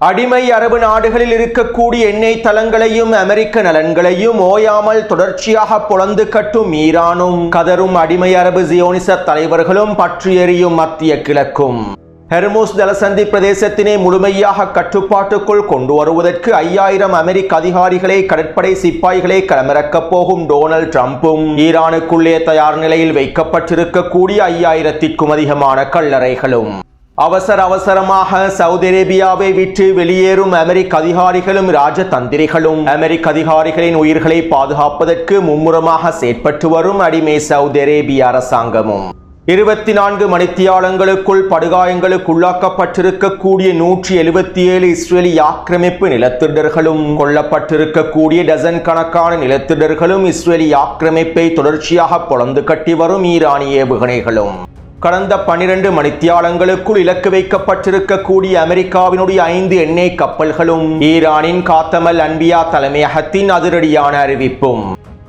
அடிமை அரபு நாடுகளில் இருக்கக்கூடிய எண்ணெய் தளங்களையும் அமெரிக்க நலன்களையும் ஓயாமல் தொடர்ச்சியாக பொளந்து கட்டும் ஈரானும் கதரும் அடிமை அரபு ஜியோனிச தலைவர்களும் பற்றி எரியும் மத்திய கிழக்கும் ஹெர்முஸ் ஜலசந்தி பிரதேசத்தினை முழுமையாக கட்டுப்பாட்டுக்குள் கொண்டு வருவதற்கு 5000 அமெரிக்க அதிகாரிகளை கடற்படை சிப்பாய்களை களமிறக்கப் போகும் டொனால்ட் ட்ரம்பும் ஈரானுக்குள்ளே தயார் நிலையில் வைக்கப்பட்டிருக்கக்கூடிய 5000க்கும் அதிகமான கல்லறைகளும் அவசரமாக சவுதி அரேபியாவை விட்டு வெளியேறும் அமெரிக்க அதிகாரிகளும் ராஜதந்திரிகளும் அமெரிக்க அதிகாரிகளின் உயிர்களை பாதுகாப்பதற்கு மும்முரமாக செயற்பட்டு வரும் அடிமை சவுதி அரேபிய அரசாங்கமும் 24 மணித்தியாலங்களுக்குள் படுகாயங்களுக்குள்ளாக்கப்பட்டிருக்கக்கூடிய 177 இஸ்ரேலி ஆக்கிரமிப்பு நிலத்திடர்களும் கொல்லப்பட்டிருக்கக்கூடிய டசன் கணக்கான நிலத்திடர்களும் இஸ்ரேலி ஆக்கிரமிப்பை தொடர்ச்சியாக பொளந்து கட்டி வரும் ஈரானிய ஏவுகணைகளும் கடந்த 12 மணித்தியாலங்களுக்குள் இலக்கு வைக்கப்பட்டிருக்கக்கூடிய அமெரிக்காவினுடைய 5 எண்ணெய் கப்பல்களும் ஈரானின் காத்தமல் அன்பியா தலைமையகத்தின் அதிரடியான அறிவிப்பும்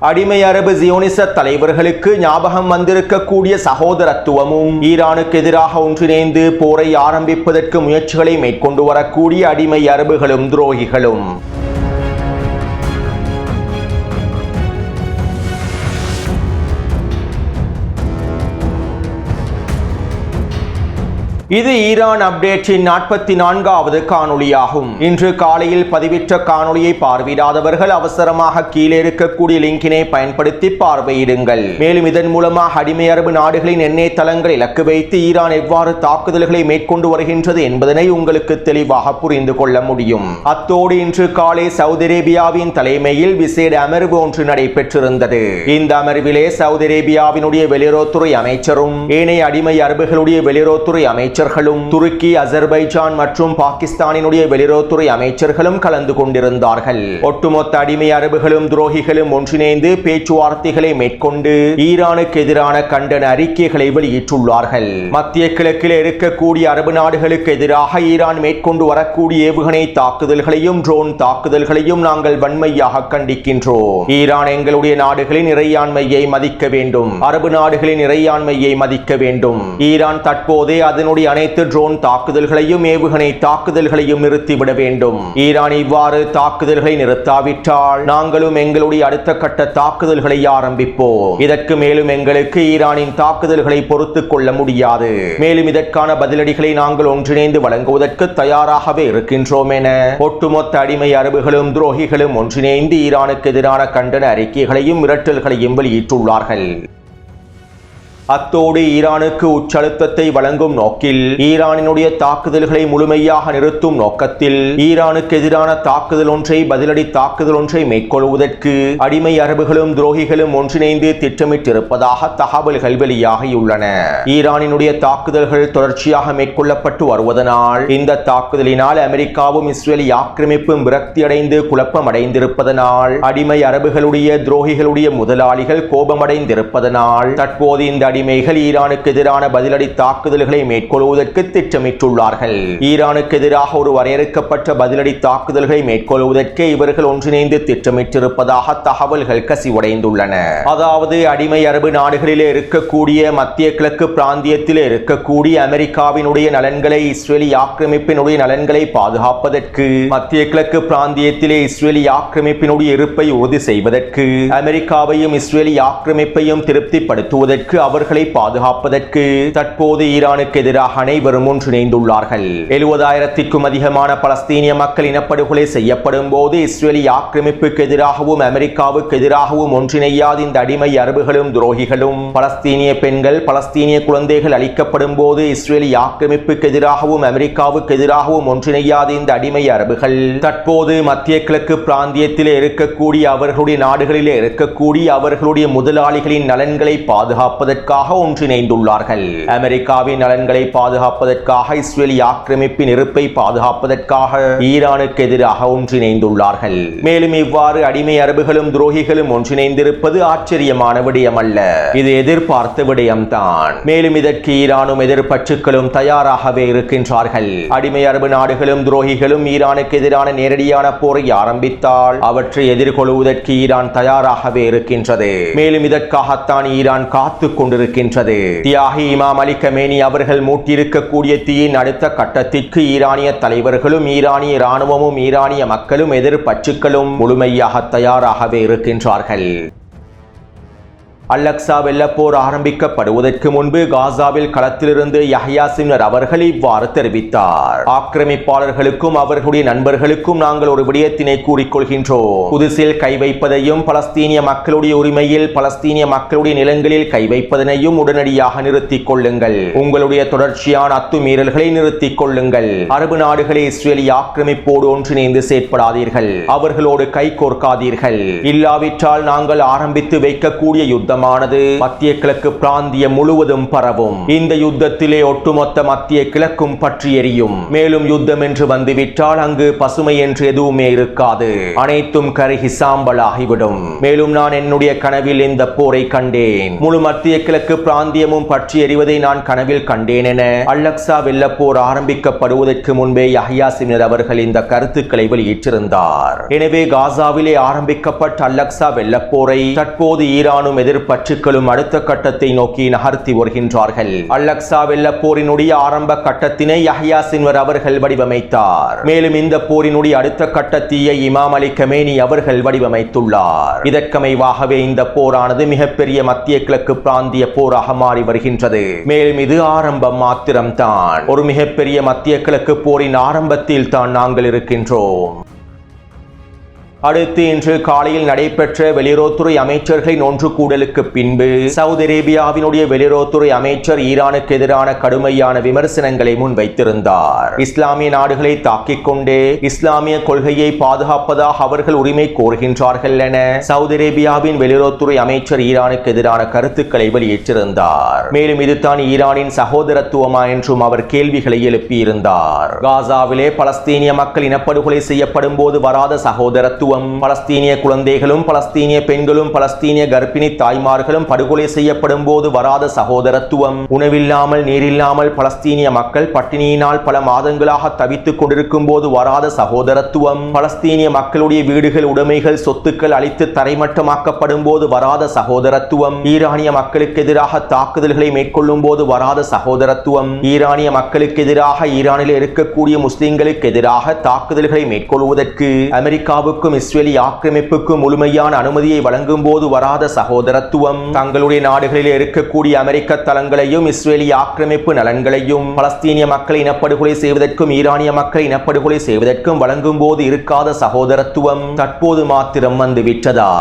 அடிமை அரபு ஜியோனிச தலைவர்களுக்கு ஞாபகம் வந்திருக்கக்கூடிய சகோதரத்துவமும் ஈரானுக்கு எதிராக ஒன்றிணைந்து போரை ஆரம்பிப்பதற்கு முயற்சிகளை மேற்கொண்டு வரக்கூடிய அடிமை அரபுகளும் துரோகிகளும் இது ஈரான் அப்டேட்டின் 44வது காணொளியாகும். இன்று காலையில் பதிவிட்ட காணொளியை பார்வையிடாதவர்கள் அவசரமாக கீழே இருக்கக்கூடிய லிங்கினை பயன்படுத்தி பார்வையிடுங்கள். மேலும் இதன் மூலமாக அடிமை அரபு நாடுகளின் எண்ணெய் தளங்களை இலக்கு வைத்து ஈரான் எவ்வாறு தாக்குதல்களை மேற்கொண்டு வருகின்றது என்பதனை உங்களுக்கு தெளிவாக புரிந்து கொள்ள முடியும். அத்தோடு இன்று காலை சவுதி அரேபியாவின் தலைமையில் விசேட அமர்வு ஒன்று நடைபெற்றிருந்தது. இந்த அமர்விலே சவுதி அரேபியாவினுடைய வெளியுறவுத்துறை அமைச்சரும் ஏனைய அடிமை அரபுகளுடைய வெளியுறவுத்துறை அமைச்சர் துருக்கி, அசர்பைஜான் மற்றும் பாகிஸ்தானினுடைய வெளியுறவுத்துறை அமைச்சர்களும் கலந்து கொண்டிருந்தார்கள். ஒட்டுமொத்த அடிமை அரபுகளும் துரோகிகளும் ஒன்றிணைந்து பேச்சுவார்த்தைகளை மேற்கொண்டு ஈரானுக்கு எதிரான கண்டன அறிக்கைகளை வெளியிட்டுள்ளார்கள். மத்திய கிழக்கில் இருக்கக்கூடிய அரபு நாடுகளுக்கு எதிராக ஈரான் மேற்கொண்டு வரக்கூடிய ஏவுகணை தாக்குதல்களையும் ட்ரோன் தாக்குதல்களையும் நாங்கள் வன்மையாக கண்டிக்கின்றோம். ஈரான் எங்களுடைய நாடுகளின் இறையாண்மையை மதிக்க வேண்டும். அரபு நாடுகளின் இறையாண்மையை மதிக்க வேண்டும். ஈரான் தற்போதே அதனுடைய அனைத்து ட்ரோன் தாக்குதல்களையும் ஏவுகணை தாக்குதல்களையும் நிறுத்திவிட வேண்டும். ஈரான் இவ்வாறு தாக்குதல்களை நிறுத்தாவிட்டால் நாங்களும் எங்களுடைய அடுத்த கட்ட தாக்குதல்களை ஆரம்பிப்போம். இதற்கு மேலும் எங்களுக்கு ஈரானின் தாக்குதல்களை பொறுத்துக் கொள்ள முடியாது. மேலும் இதற்கான பதிலடிகளை நாங்கள் ஒன்றிணைந்து வழங்குவதற்கு தயாராகவே இருக்கின்றோம் என ஒட்டுமொத்த அடிமை அரபுகளும் துரோகிகளும் ஒன்றிணைந்து ஈரானுக்கு எதிரான கண்டன அறிக்கைகளையும் மிரட்டல்களையும் வெளியிட்டுள்ளார்கள். அத்தோடு ஈரானுக்கு உச்சழுத்தத்தை வழங்கும் நோக்கில் ஈரானினுடைய தாக்குதல்களை முழுமையாக நிறுத்தும் நோக்கத்தில் ஈரானுக்கு எதிரான தாக்குதல் ஒன்றை பதிலடி தாக்குதல் ஒன்றை மேற்கொள்வதற்கு அடிமை அரபுகளும் துரோகிகளும் ஒன்றிணைந்து திட்டமிட்டிருப்பதாக தகவல்கள் வெளியாகியுள்ளன. ஈரானினுடைய தாக்குதல்கள் தொடர்ச்சியாக மேற்கொள்ளப்பட்டு வருவதனால் இந்த தாக்குதலினால் அமெரிக்காவும் இஸ்ரேலி ஆக்கிரமிப்பும் விரக்தியடைந்து குழப்பமடைந்திருப்பதனால் அடிமை அரபுகளுடைய துரோகிகளுடைய முதலாளிகள் கோபமடைந்திருப்பதனால் தற்போது இந்த அடிமைகள் ஈரானுக்கு எதிரான பதிலடி தாக்குதல்களை மேற்கொள்வதற்கு திட்டமிட்டுள்ளார்கள். ஈரானுக்கு எதிராக ஒரு வரையறுக்கப்பட்ட பதிலடி தாக்குதல்களை மேற்கொள்வதற்கு இவர்கள் ஒன்றிணைந்து திட்டமிட்டிருப்பதாக தகவல்கள் கசிவடைந்துள்ளன. அதாவது அடிமை அரபு நாடுகளிலே இருக்கக்கூடிய மத்திய கிழக்கு பிராந்தியத்திலே இருக்கக்கூடிய அமெரிக்காவினுடைய நலன்களை இஸ்ரேலி ஆக்கிரமிப்பினுடைய நலன்களை பாதுகாப்பதற்கு மத்திய கிழக்கு பிராந்தியத்திலே இஸ்ரேலி ஆக்கிரமிப்பினுடைய இருப்பை உறுதி செய்வதற்கு அமெரிக்காவையும் இஸ்ரேலி ஆக்கிரமிப்பையும் திருப்திப்படுத்துவதற்கு அவர்களை பாதுகாப்பதற்கு தற்போது ஈரானுக்கு எதிராக அனைவரும் ஒன்றிணைந்துள்ளார்கள். 70,000க்கும் அதிகமான பலஸ்தீனிய மக்கள் இனப்படுகொலை செய்யப்படும் போது இஸ்ரேலி ஆக்கிரமிப்புக்கு எதிராகவும் அமெரிக்காவுக்கு எதிராகவும் ஒன்றிணையாத இந்த அடிமை அரபுகளும் துரோகிகளும் பலஸ்தீனிய பெண்கள் பலஸ்தீனிய குழந்தைகள் அளிக்கப்படும் போது இஸ்ரேலி ஆக்கிரமிப்புக்கு எதிராகவும் அமெரிக்காவுக்கு எதிராகவும் ஒன்றிணையாத இந்த அடிமை அரபுகள் தற்போது மத்திய கிழக்கு பிராந்தியத்திலே இருக்கக்கூடிய அவர்களுடைய நாடுகளிலே இருக்கக்கூடிய அவர்களுடைய முதலாளிகளின் நலன்களை பாதுகாப்பதற்காக ஒன்றிணைந்துள்ளார்கள். அமெரிக்காவின் நலன்களை பாதுகாப்பதற்காக இஸ்ரேலி ஆக்கிரமிப்பின் இருப்பை பாதுகாப்பதற்காக ஈரானுக்கு எதிராக ஒன்றிணைந்துள்ளார்கள். மேலும் இவ்வாறு அடிமை அரபுகளும் துரோகிகளும் ஒன்றிணைந்திருப்பது ஆச்சரியமான விடயமல்ல. இது எதிர்பார்த்த விடயம்தான். மேலும் இதற்கு ஈரானும் எதிர்ப்பற்றுக்களும் தயாராகவே இருக்கின்றார்கள். அடிமை அரபு நாடுகளும் துரோகிகளும் ஈரானுக்கு எதிரான நேரடியான போரை ஆரம்பித்தால் அவற்றை எதிர்கொள்வதற்கு ஈரான் தயாராகவே இருக்கின்றது. மேலும் இதற்காகத்தான் ஈரான் காத்துக் கொண்டிருக்கிறது. இருக்கின்றது. தியாகி இமாம் அலி கமேனி அவர்கள் மூட்டியிருக்கக்கூடிய தீயின் அடுத்த கட்டத்திற்கு ஈரானிய தலைவர்களும் ஈரானிய இராணுவமும் ஈரானிய மக்களும் எதிர்ப்பற்றுக்களும் முழுமையாக தயாராகவே இருக்கின்றார்கள். அல்-அக்ஸா வெள்ளப்போர் ஆரம்பிக்கப்படுவதற்கு முன்பு காசாவில் களத்திலிருந்து யஹ்யா சின்வர் அவர்கள் இவ்வாறு தெரிவித்தார். ஆக்கிரமிப்பாளர்களுக்கும் அவர்களுடைய நண்பர்களுக்கும் நாங்கள் ஒரு விடயத்தினை கூறிக்கொள்கின்றோம். குதிஸில் கை வைப்பதையும் பலஸ்தீனிய மக்களுடைய உரிமையில் பலஸ்தீனிய மக்களுடைய நிலங்களில் கை வைப்பதனையும் உடனடியாக நிறுத்திக் கொள்ளுங்கள். உங்களுடைய தொடர்ச்சியான அத்துமீறல்களை நிறுத்திக் கொள்ளுங்கள். அரபு நாடுகளை இஸ்ரேலிய ஆக்கிரமிப்போடு ஒன்றிணைந்து செயற்படாதீர்கள். அவர்களோடு கை கோர்க்காதீர்கள். இல்லாவிட்டால் நாங்கள் ஆரம்பித்து வைக்கக்கூடிய யுத்தம் மத்திய கிழக்கு பிராந்தியம் முழுவதும் பரவும். இந்த யுத்தத்திலே ஒட்டுமொத்த மத்திய கிழக்கும் பற்றி எரியும். மேலும் யுத்தம் என்று வந்துவிட்டால் அங்கு பசுமை என்று எதுவுமே இருக்காது. அனைத்தும் கருகி சாம்பலாகிவிடும். மேலும் நான் என்னுடைய கனவில் இந்த போரை கண்டேன். முழு மத்திய கிழக்கு பிராந்தியமும் பற்றி எறிவதை நான் கனவில் கண்டேன் என அல்-அக்ஸா வெள்ளப்போர் ஆரம்பிக்கப்படுவதற்கு முன்பே யஹ்யா சின்வர் அவர்கள் இந்த கருத்துக்களை வெளியிட்டிருந்தார். எனவே காசாவிலே ஆரம்பிக்கப்பட்ட அல்-அக்ஸா வெள்ளப்போரை தற்போது ஈரானும் பற்றுக்களும் அடுத்த கட்டத்தை நோக்கி நகர்த்தி வருகின்றார்கள். அல்-அக்ஸா வெள்ளப்போரினுடைய ஆரம்ப கட்டத்தினை யஹ்யா சின்வர் அவர்கள் வடிவமைத்தார். மேலும் இந்த போரினுடைய அடுத்த கட்டத்தியை இமாம் அலி கமேனி அவர்கள் வடிவமைத்துள்ளார். இதற்கமைவாகவே இந்த போரானது மிகப்பெரிய மத்திய கிழக்கு பிராந்திய போராக மாறி வருகின்றது. மேலும் இது ஆரம்பம் மாத்திரம்தான். ஒரு மிகப்பெரிய மத்திய கிழக்கு போரின் ஆரம்பத்தில் தான் நாங்கள் இருக்கின்றோம். அடுத்து இன்று காலையில் நடைபெற்ற வெளியுறவுத்துறை அமைச்சர்களின் ஒன்று கூடலுக்கு பின்பு சவுதி அரேபியாவினுடைய வெளியுறவுத்துறை அமைச்சர் ஈரானுக்கு எதிரான கடுமையான விமர்சனங்களை முன்வைத்திருந்தார். இஸ்லாமிய நாடுகளை தாக்கிக் கொண்டே இஸ்லாமிய கொள்கையை பாதுகாப்பதாக அவர்கள் உரிமை கோருகின்றார்கள் என சவுதி அரேபியாவின் வெளியுறவுத்துறை அமைச்சர் ஈரானுக்கு எதிரான கருத்துக்களை வெளியிட்டிருந்தார். மேலும் இதுதான் ஈரானின் சகோதரத்துவமா என்றும் அவர் கேள்விகளை எழுப்பியிருந்தார். காசாவிலே பலஸ்தீனிய மக்கள் இனப்படுகொலை செய்யப்படும் போது வராத சகோதரத்துவம், பலஸ்தீனிய குழந்தைகளும் பலஸ்தீனிய பெண்களும் பலஸ்தீனிய கர்ப்பிணி தாய்மார்களும் படுகொலை செய்யப்படும் போது வராத சகோதரத்துவம், உணவில்லாமல் நீரில்லாமல் பலஸ்தீனிய மக்கள் பட்டினியினால் பல மாதங்களாக தவித்துக் கொண்டிருக்கும் போது வராத சகோதரத்துவம், பலஸ்தீனிய மக்களுடைய வீடுகள் உடைமைகள் சொத்துக்கள் அழித்து தரைமட்டமாக்கப்படும் போது வராத சகோதரத்துவம், ஈரானிய மக்களுக்கு எதிராக தாக்குதல்களை மேற்கொள்ளும் போது வராத சகோதரத்துவம், ஈரானிய மக்களுக்கு எதிராக ஈரானில் இருக்கக்கூடிய முஸ்லிம்களுக்கு எதிராக தாக்குதல்களை மேற்கொள்வதற்கு அமெரிக்காவுக்கும் இஸ்ரேலிய ஆக்கிரமிப்புக்கு முழுமையான அனுமதியை வழங்கும் போது வராத சகோதரத்துவம், தங்களுடைய நாடுகளில் இருக்கக்கூடிய அமெரிக்க தளங்களையும் இஸ்ரேலிய ஆக்கிரமிப்பு நலன்களையும் பலஸ்தீனிய மக்களை இனப்படுகொலை செய்வதற்கும் ஈரானிய மக்களை இனப்படுகொலை செய்வதற்கும் வழங்கும் போது இருக்காத சகோதரத்துவம் தற்போது மாத்திரம் வந்துவிட்டதா?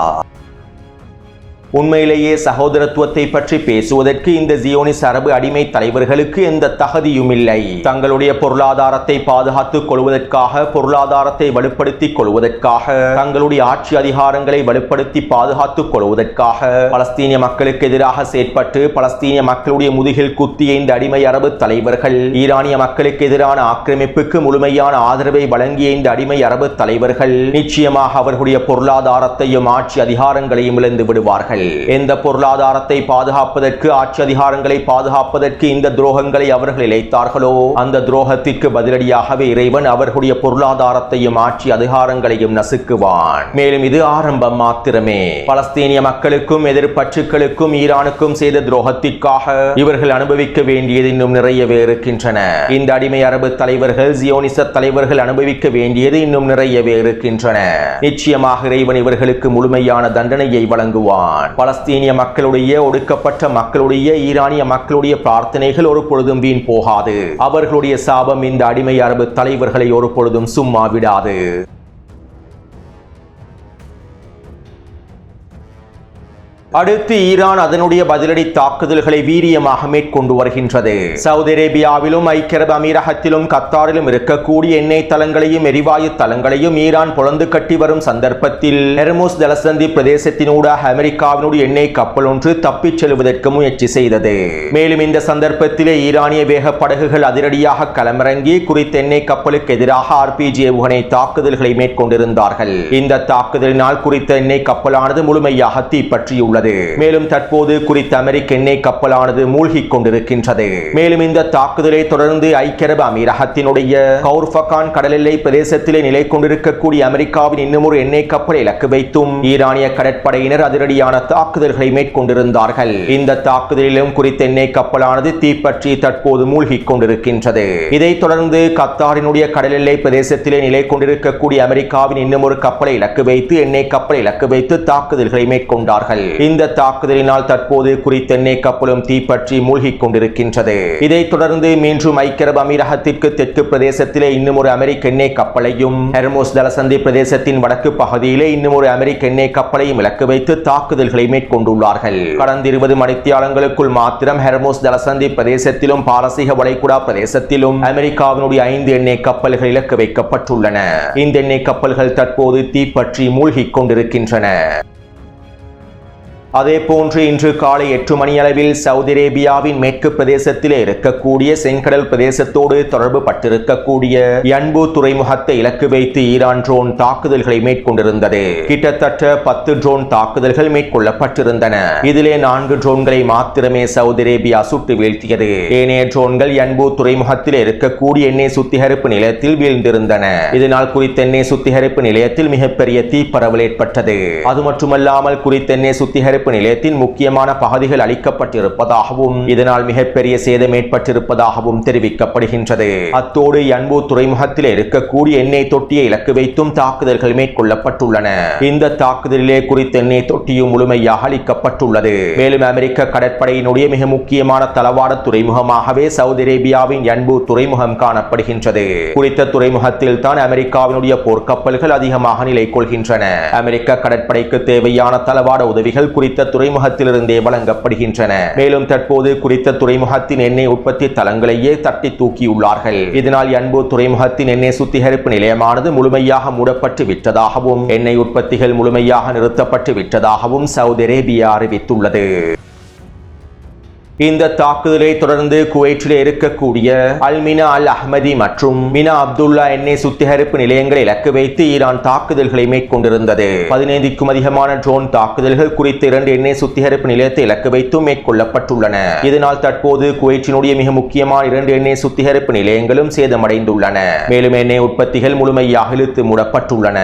உண்மையிலேயே சகோதரத்துவத்தை பற்றி பேசுவதற்கு இந்த ஜியோனிஸ் அரபு அடிமை தலைவர்களுக்கு எந்த தகுதியும் இல்லை. தங்களுடைய பொருளாதாரத்தை பாதுகாத்துக் கொள்வதற்காக, பொருளாதாரத்தை வலுப்படுத்திக் கொள்வதற்காக, தங்களுடைய ஆட்சி அதிகாரங்களை வலுப்படுத்தி பாதுகாத்துக் கொள்வதற்காக பலஸ்தீனிய மக்களுக்கு எதிராக செயற்பட்டு பலஸ்தீனிய மக்களுடைய முதுகில் குத்திய இந்த அடிமை அரபு தலைவர்கள் ஈரானிய மக்களுக்கு எதிரான ஆக்கிரமிப்புக்கு முழுமையான ஆதரவை வழங்கிய இந்த அடிமை அரபு தலைவர்கள் நிச்சயமாக அவர்களுடைய பொருளாதாரத்தையும் ஆட்சி அதிகாரங்களையும் இழந்து விடுவார்கள். எந்த பொருளாதாரத்தை பாதுகாப்பதற்கு, ஆட்சி அதிகாரங்களை பாதுகாப்பதற்கு இந்த துரோகங்களை அவர்கள் இழைத்தார்களோ அந்த துரோகத்திற்கு பதிலடியாகவே இறைவன் அவர்களுடைய பொருளாதாரத்தையும் ஆட்சி அதிகாரங்களையும் நசுக்குவான். மேலும் இது ஆரம்பம் மாத்திரமே. பலஸ்தீனிய மக்களுக்கும் எதிர்ப்பற்றுக்களுக்கும் ஈரானுக்கும் செய்த துரோகத்திற்காக இவர்கள் அனுபவிக்க வேண்டியது இன்னும் நிறையவே இருக்கின்றன. இந்த அடிமை அரபு தலைவர்கள், ஜியோனிச தலைவர்கள் அனுபவிக்க வேண்டியது இன்னும் நிறையவே இருக்கின்றன. நிச்சயமாக இறைவன் இவர்களுக்கு முழுமையான தண்டனையை வழங்குவான். பலஸ்தீனிய மக்களுடைய, ஒடுக்கப்பட்ட மக்களுடைய, ஈரானிய மக்களுடைய பிரார்த்தனைகள் ஒரு பொழுதும் வீண் போகாது. அவர்களுடைய சாபம் இந்த அடிமை அரபு தலைவர்களை ஒரு பொழுதும் சும்மா விடாது. அடுத்து ஈரான் அதனுடைய பதிலடி தாக்குதல்களை வீரியமாக மேற்கொண்டு வருகின்றது. சவுதி அரேபியாவிலும் ஐக்கிய அரபு அமீரகத்திலும் கத்தாரிலும் இருக்கக்கூடிய எண்ணெய் தளங்களையும் எரிவாயு தளங்களையும் ஈரான் பொளந்து கட்டி வரும் சந்தர்ப்பத்தில் ஹெர்முஸ் ஜலசந்தி பிரதேசத்தினூடாக அமெரிக்காவினுடைய எண்ணெய் கப்பல் ஒன்று தப்பிச் செல்வதற்கு முயற்சி செய்தது. மேலும் இந்த சந்தர்ப்பத்திலே ஈரானிய வேக படகுகள் அதிரடியாக களமிறங்கி குறித்த எண்ணெய் கப்பலுக்கு எதிராக RPG ஏவுகணை தாக்குதல்களை மேற்கொண்டிருந்தார்கள். இந்த தாக்குதலினால் குறித்த எண்ணெய் கப்பலானது முழுமையாக தீப்பற்றியுள்ளது. தெரிவித்துள்ளது. மேலும் தற்போது குறித்த அமெரிக்க எண்ணெய் கப்பலானது மூழ்கிக் கொண்டிருக்கின்றது. மேலும் இந்த தாக்குதலை தொடர்ந்து ஐக்கிய அரபு அமீரகத்தினுடைய கௌர்ஃபகான் கடல் எல்லை பிரதேசத்திலே நிலை கொண்டிருக்கக்கூடிய அமெரிக்காவின் இன்னுமொரு எண்ணெய் கப்பலை இலக்கு வைத்தும் ஈரானிய கடற்படையினர் அதிரடியான தாக்குதல்களை மேற்கொண்டிருந்தார்கள். இந்த தாக்குதலிலும் குறித்த எண்ணெய் கப்பலானது தீப்பற்றி தற்போது மூழ்கிக் கொண்டிருக்கின்றது. இதைத் தொடர்ந்து கத்தாரினுடைய கடல் எல்லை பிரதேசத்திலே நிலை கொண்டிருக்கக்கூடிய அமெரிக்காவின் இன்னுமொரு கப்பலை இலக்கு வைத்து எண்ணெய் கப்பலை இலக்கு வைத்து தாக்குதல்களை மேற்கொண்டார்கள். இந்த தாக்குதலினால் தற்போது குறித்த எண்ணெய் கப்பலும் தீப்பற்றி மூழ்கிக் கொண்டிருக்கின்றது. இதைத் தொடர்ந்து மீண்டும் ஐக்கிய அரபு அமீரகத்திற்கு தெற்கு பிரதேசத்திலே இன்னுமொரு அமெரிக்க எண்ணெய் கப்பலையும் ஹெர்முஸ் ஜலசந்தி பிரதேசத்தின் வடக்கு பகுதியிலே இன்னுமொரு அமெரிக்க எண்ணெய் கப்பலையும் இலக்கு வைத்து தாக்குதல்களை மேற்கொண்டுள்ளார்கள். கடந்த 20 மணித்தியாலங்களுக்குள் மாத்திரம் ஹெர்முஸ் ஜலசந்தி பிரதேசத்திலும் பாரசீக வளைகுடா பிரதேசத்திலும் அமெரிக்காவினுடைய 5 எண்ணெய் கப்பல்கள் இலக்கு வைக்கப்பட்டுள்ளன. இந்த எண்ணெய் கப்பல்கள் தற்போது தீப்பற்றி மூழ்கிக் கொண்டிருக்கின்றன. அதே போன்று இன்று காலை 8 மணி அளவில் சவுதி அரேபியாவின் மேற்கு பிரதேசத்திலே இருக்கக்கூடிய செங்கடல் பிரதேசத்தோடு தொடர்பு பட்டிருக்கக்கூடிய யன்பு துறைமுகத்தை இலக்கு வைத்து ஈரான் ட்ரோன் தாக்குதல்களை மேற்கொண்டிருந்தது. கிட்டத்தட்ட 10 ட்ரோன் தாக்குதல்கள் மேற்கொள்ளப்பட்டிருந்தன. இதிலே 4 ட்ரோன்களை மாத்திரமே சவுதி அரேபியா சுட்டு வீழ்த்தியது. ஏனைய ட்ரோன்கள் யன்பு துறைமுகத்திலே இருக்கக்கூடிய எண்ணெய் சுத்திகரிப்பு நிலையத்தில் வீழ்ந்திருந்தன. இதனால் குறித்த எண்ணெய் சுத்திகரிப்பு நிலையத்தில் மிகப்பெரிய தீப்பரவல் ஏற்பட்டது. அது மட்டுமல்லாமல் குறித்த எண்ணெய் சுத்திகரிப்பு நிலையத்தின் முக்கியமான பகுதிகள் அளிக்கப்பட்டிருப்பதாகவும் இதனால் மிகப்பெரிய சேதம் ஏற்பட்டிருப்பதாகவும் தெரிவிக்கப்படுகின்றது. அத்தோடு யன்பு துறைமுகத்தில் இருக்கக்கூடிய எண்ணெய் தொட்டியை இலக்கு வைத்தும் தாக்குதல்கள் மேற்கொள்ளப்பட்டுள்ளன. இந்த தாக்குதலிலே குறித்த எண்ணெய் தொட்டியும் முழுமையாக அளிக்கப்பட்டுள்ளது. மேலும் அமெரிக்க கடற்படையினுடைய மிக முக்கியமான தளவாட துறைமுகமாகவே சவுதி அரேபியாவின் யன்பு துறைமுகம் காணப்படுகின்றது. குறித்த துறைமுகத்தில் தான் அமெரிக்காவினுடைய போர்க்கப்பல்கள் அதிகமாக நிலை கொள்கின்றன. அமெரிக்க கடற்படைக்கு தேவையான தளவாட உதவிகள் குறித்த துறைமுகத்திலிருந்தே வழங்கப்படுகின்றன. மேலும் தற்போது குறித்த துறைமுகத்தின் எண்ணெய் உற்பத்தி தளங்களையே தட்டி தூக்கியுள்ளார்கள். இதனால் யன்பு துறைமுகத்தின் எண்ணெய் சுத்திகரிப்பு நிலையமானது முழுமையாக மூடப்பட்டு விட்டதாகவும் எண்ணெய் உற்பத்திகள் முழுமையாக நிறுத்தப்பட்டு விட்டதாகவும் சவுதி அரேபியா அறிவித்துள்ளது. இந்த தாக்குதலை தொடர்ந்து குவைற்றிலே இருக்கக்கூடிய அல்மினா அல் அஹ்மதி மற்றும் மினா அப்துல்லா எண்ணெய் சுத்திகரிப்பு நிலையங்களை இலக்கு வைத்து ஈரான் தாக்குதல்களை மேற்கொண்டிருந்தது. 15க்கும் அதிகமான ட்ரோன் தாக்குதல்கள் குறித்த 2 எண்ணெய் சுத்திகரிப்பு நிலையத்தை இலக்கு வைத்தும் மேற்கொள்ளப்பட்டுள்ளன. இதனால் தற்போது குவைற்றினுடைய மிக முக்கியமான 2 எண்ணெய் சுத்திகரிப்பு நிலையங்களும் சேதமடைந்துள்ளன. மேலும் எண்ணெய் உற்பத்திகள் முழுமையாக இழுத்து மூடப்பட்டுள்ளன.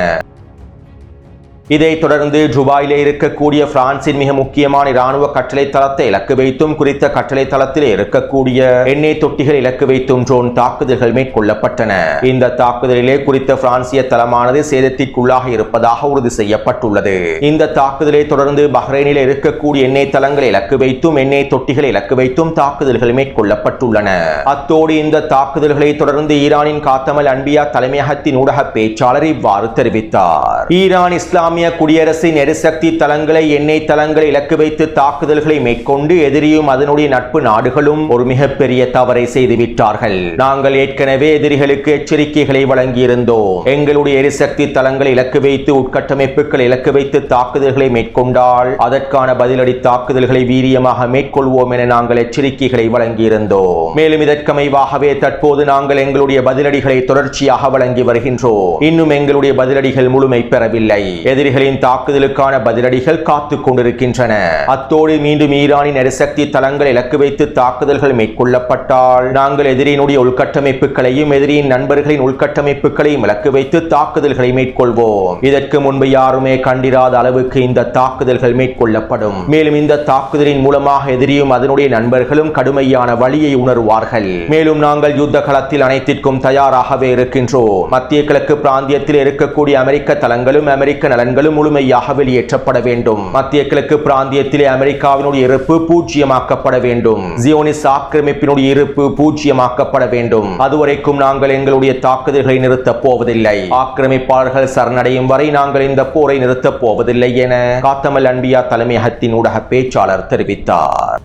இதைத் தொடர்ந்து துபாயிலே இருக்கக்கூடிய பிரான்சின் மிக முக்கியமான இராணுவ கட்டளை தளத்தை இலக்கு வைத்தும் குறித்த கட்டளை தளத்திலே இருக்கக்கூடிய எண்ணெய் தொட்டிகள் இலக்கு வைத்தும் ட்ரோன் தாக்குதல்கள் மேற்கொள்ளப்பட்டன. இந்த தாக்குதலிலே குறித்த பிரான்சிய தளமானது சேதத்திற்குள்ளாக இருப்பதாக உறுதி செய்யப்பட்டுள்ளது. இந்த தாக்குதலை தொடர்ந்து பஹ்ரைனில் இருக்கக்கூடிய எண்ணெய் தளங்களை இலக்கு வைத்தும் எண்ணெய் தொட்டிகளை இலக்கு வைத்தும் தாக்குதல்கள் மேற்கொள்ளப்பட்டுள்ளன. அத்தோடு இந்த தாக்குதல்களை தொடர்ந்து ஈரானின் காத்தமல் அன்பியா தலைமையகத்தின் ஊடக பேச்சாளர் இவ்வாறு தெரிவித்தார். ஈரான் இஸ்லாமிய குடியரசின் எரிசக்தி தளங்களை எண்ணெய் தளங்களை இலக்கு வைத்து தாக்குதல்களை மேற்கொண்டு எதிரியும் அதனுடைய நட்பு நாடுகளும் ஒரு மிகப்பெரிய தவறை செய்துவிட்டார்கள். நாங்கள் ஏற்கனவே எதிரிகளுக்கு எச்சரிக்கைகளை வழங்கியிருந்தோம். எங்களுடைய எரிசக்தி தளங்களை இலக்கு வைத்து உட்கட்டமைப்புகளை இலக்கு வைத்து தாக்குதல்களை மேற்கொண்டால் அதற்கான பதிலடி தாக்குதல்களை வீரியமாக மேற்கொள்வோம் என நாங்கள் எச்சரிக்கைகளை வழங்கியிருந்தோம். மேலும் இதற்கமைவாகவே தற்போது நாங்கள் எங்களுடைய பதிலடிகளை தொடர்ச்சியாக வழங்கி வருகின்றோம். இன்னும் எங்களுடைய பதிலடிகள் முழுமை பெறவில்லை. எதிரிகளின் தாக்குதலுக்கான பதிலடிகள் காத்துக் கொண்டிருக்கின்றன. அத்தோடு மீண்டும் ஈரானின் எரிசக்தி தளங்களை இலக்கு வைத்து தாக்குதல்கள் மேற்கொள்ளப்பட்டால் நாங்கள் எதிரியினுடைய உள்கட்டமைப்புகளையும் எதிரியின் நண்பர்களின் உள்கட்டமைப்புகளையும் இலக்கு வைத்து தாக்குதல்களை மேற்கொள்வோம். இதற்கு முன்பு யாருமே கண்டிராத அளவுக்கு இந்த தாக்குதல்கள் மேற்கொள்ளப்படும். மேலும் இந்த தாக்குதலின் மூலமாக எதிரியும் அதனுடைய நண்பர்களும் கடுமையான வலியை உணர்வார்கள். மேலும் நாங்கள் யுத்த களத்தில் அனைத்திற்கும் தயாராகவே இருக்கின்றோம். மத்திய கிழக்கு பிராந்தியத்தில் இருக்கக்கூடிய அமெரிக்க தளங்களும் அமெரிக்க நலன்களும் முழுமையாக வெளியேற்றப்பட வேண்டும். மத்திய கிழக்கு பிராந்தியத்திலே அமெரிக்காவினுடைய இருப்பு பூஜ்ஜியமாக்கப்பட வேண்டும். ஜியோனிஸ் ஆக்கிரமிப்பினுடைய இருப்பு பூஜ்ஜியமாக்கப்பட வேண்டும். அதுவரைக்கும் நாங்கள் எங்களுடைய தாக்குதல்களை நிறுத்தப் போவதில்லை. ஆக்கிரமிப்பாளர்கள் சரணடையும் வரை நாங்கள் இந்த போரை நிறுத்தப் போவதில்லை என காத்தமல் அன்பியா தலைமையகத்தின் ஊடக பேச்சாளர் தெரிவித்தார்.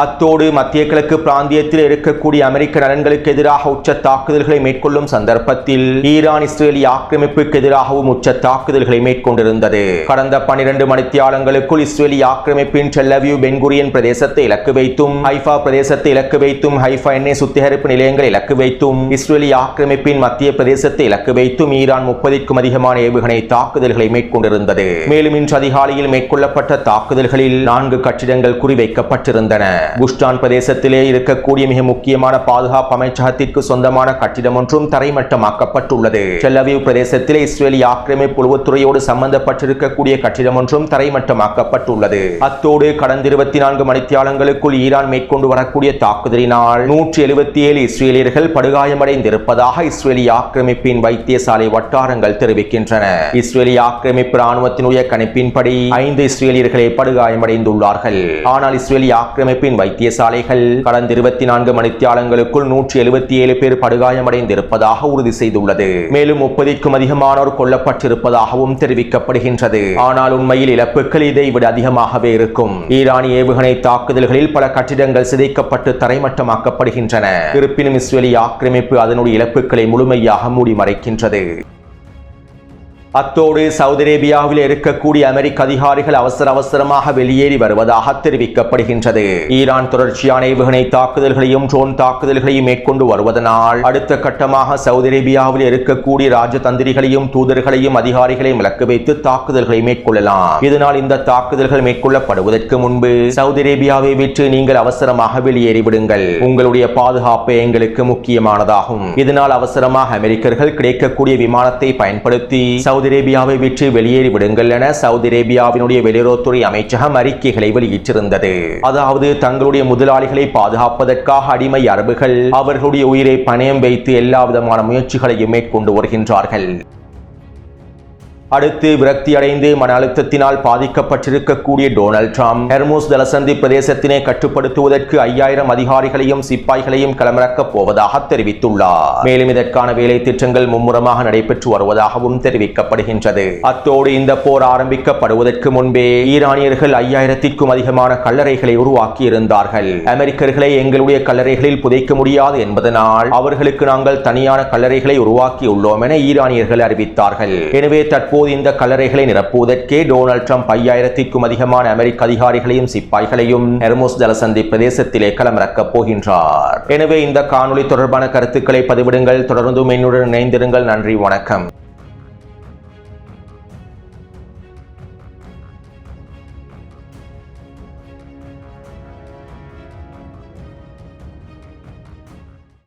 அத்தோடு மத்திய கிழக்கு பிராந்தியத்தில் இருக்கக்கூடிய அமெரிக்க நலன்களுக்கு எதிராக உச்ச தாக்குதல்களை மேற்கொள்ளும் சந்தர்ப்பத்தில் ஈரான் இஸ்ரேலிய ஆக்கிரமிப்புக்கு எதிராகவும் உச்ச தாக்குதல்களை மேற்கொண்டிருந்தது. கடந்த 12 மணித்தியாலங்களுக்குள் இஸ்ரேலிய ஆக்கிரமிப்பின் டெல் அவீவ் பென் குரியன் பிரதேசத்தை இலக்கு வைத்தும், ஹைஃபா பிரதேசத்தை இலக்கு வைத்தும், ஹைஃபா எண்ணெய் சுத்திகரிப்பு நிலையங்களை இலக்கு வைத்தும், இஸ்ரேலிய ஆக்கிரமிப்பின் மத்திய பிரதேசத்தை இலக்கு வைத்தும் ஈரான் 30க்கும் அதிகமான ஏவுகணை தாக்குதல்களை மேற்கொண்டிருந்தது. மேலும் இன்று அதிகாலையில் மேற்கொள்ளப்பட்ட தாக்குதல்களில் 4 கட்டிடங்கள் குறிவைக்கப்பட்டிருந்தன. புஷ்டான் பிரதேசத்திலே இருக்கக்கூடிய மிக முக்கியமான பாதுகாப்பு அமைச்சகத்திற்கு சொந்தமான கட்டிடம் ஒன்றும் தரைமட்டமாக்கப்பட்டுள்ளது. டெல் அவீவ் பிரதேசத்திலே இஸ்ரேலிய ஆக்கிரமிப்பு உளவுத்துறையோடு சம்பந்தப்பட்டிருக்கக்கூடிய கட்டிடம் ஒன்றும் தரைமட்டமாக்கப்பட்டுள்ளது. அத்தோடு கடந்த 24 மணித்தியாலங்களுக்குள் ஈரான் மேற்கொண்டு வரக்கூடிய தாக்குதலினால் 177 இஸ்ரேலியர்கள் படுகாயமடைந்திருப்பதாக இஸ்ரேலிய ஆக்கிரமிப்பின் வைத்தியசாலை வட்டாரங்கள் தெரிவிக்கின்றன. இஸ்ரேலிய ஆக்கிரமிப்பு ராணுவத்தினுடைய கணிப்பின்படி 5 இஸ்ரேலியர்களே படுகாயமடைந்துள்ளார்கள். ஆனால் இஸ்ரேலிய ஆக்கிரமிப்பின் வைத்தியசாலைகள் கடந்த 24 மணித்தியாலங்களுக்குள் 177 பேர் படுகாயமடைந்திருப்பதாக உறுதி செய்துள்ளது. மேலும் 30க்கும் அதிகமானோர் கொல்லப்பட்டிருப்பதாகவும் தெரிவிக்கப்படுகின்றது. ஆனால் உண்மையில் இழப்புகள் இதை விட அதிகமாகவே இருக்கும். ஈரானிய ஏவுகணை தாக்குதல்களில் பல கட்டிடங்கள் சிதைக்கப்பட்டு தரைமட்டமாக்கப்படுகின்றன. இருப்பினும் இஸ்ரேலிய ஆக்கிரமிப்பு அதனுடைய இழப்புகளை முழுமையாக மூடி மறைக்கின்றது. அத்தோடு சவுதி அரேபியாவில் இருக்கக்கூடிய அமெரிக்க அதிகாரிகள் அவசரமாக வெளியேறி வருவதாக தெரிவிக்கப்படுகின்றது. ஈரான் தொடர்ச்சியான ஏவுகணை தாக்குதல்களையும் ட்ரோன் தாக்குதல்களையும் மேற்கொண்டு வருவதனால் அடுத்த கட்டமாக சவுதி அரேபியாவில் இருக்கக்கூடிய ராஜதந்திரிகளையும் தூதர்களையும் அதிகாரிகளையும் இலக்கு வைத்து தாக்குதல்களை மேற்கொள்ளலாம். இதனால் இந்த தாக்குதல்கள் மேற்கொள்ளப்படுவதற்கு முன்பு சவுதி அரேபியாவை விட்டு நீங்கள் அவசரமாக வெளியேறிவிடுங்கள். உங்களுடைய பாதுகாப்பு எங்களுக்கு முக்கியமானதாகும். இதனால் அவசரமாக அமெரிக்கர்கள் கிடைக்கக்கூடிய விமானத்தை பயன்படுத்தி சவுதி அரேபியாவை விட்டு வெளியேறி விடுங்கள் என சவுதி அரேபியாவினுடைய வெளியுறவுத்துறை அமைச்சகம் அறிக்கைகளை வெளியிட்டிருந்தது. அதாவது தங்களுடைய முதலாளிகளை பாதுகாப்பதற்காக அடிமை அரபுகள் அவர்களுடைய உயிரை பணயம் வைத்து எல்லா விதமான முயற்சிகளையும் மேற்கொண்டு வருகின்றார்கள். அடுத்து விரக்தி அடைந்து மன அழுத்தத்தினால் பாதிக்கப்பட்டிருக்கக்கூடிய டொனால்ட் ட்ரம்ப் ஹெர்முஸ் ஜலசந்தி பிரதேசத்தினை கட்டுப்படுத்துவதற்கு 5000 அதிகாரிகளையும் சிப்பாய்களையும் களமிறக்கப் போவதாக தெரிவித்துள்ளார். மேலும் இதற்கான வேலை திட்டங்கள் மும்முரமாக நடைபெற்று வருவதாகவும் தெரிவிக்கப்படுகின்றது. அத்தோடு இந்த போர் ஆரம்பிக்கப்படுவதற்கு முன்பே ஈரானியர்கள் 5000க்கும் அதிகமான கல்லறைகளை உருவாக்கி இருந்தார்கள். அமெரிக்கர்களை எங்களுடைய கல்லறைகளில் புதைக்க முடியாது என்பதனால் அவர்களுக்கு நாங்கள் தனியான கல்லறைகளை உருவாக்கியுள்ளோம் என ஈரானியர்கள் அறிவித்தார்கள். எனவே தற்போது இந்த கல்லறைகளை நிரப்புவதற்கே டொனால்ட் ட்ரம்ப் 5000க்கும் அதிகமான அமெரிக்க அதிகாரிகளையும் சிப்பாய்களையும் ஹெர்முஸ் ஜலசந்தி பிரதேசத்திலே களமிறக்கப் போகின்றார். எனவே இந்த காணொளி தொடர்பான கருத்துக்களை பதிவிடுங்கள். தொடர்ந்தும் என்னுடன் இணைந்திருங்கள். நன்றி, வணக்கம்.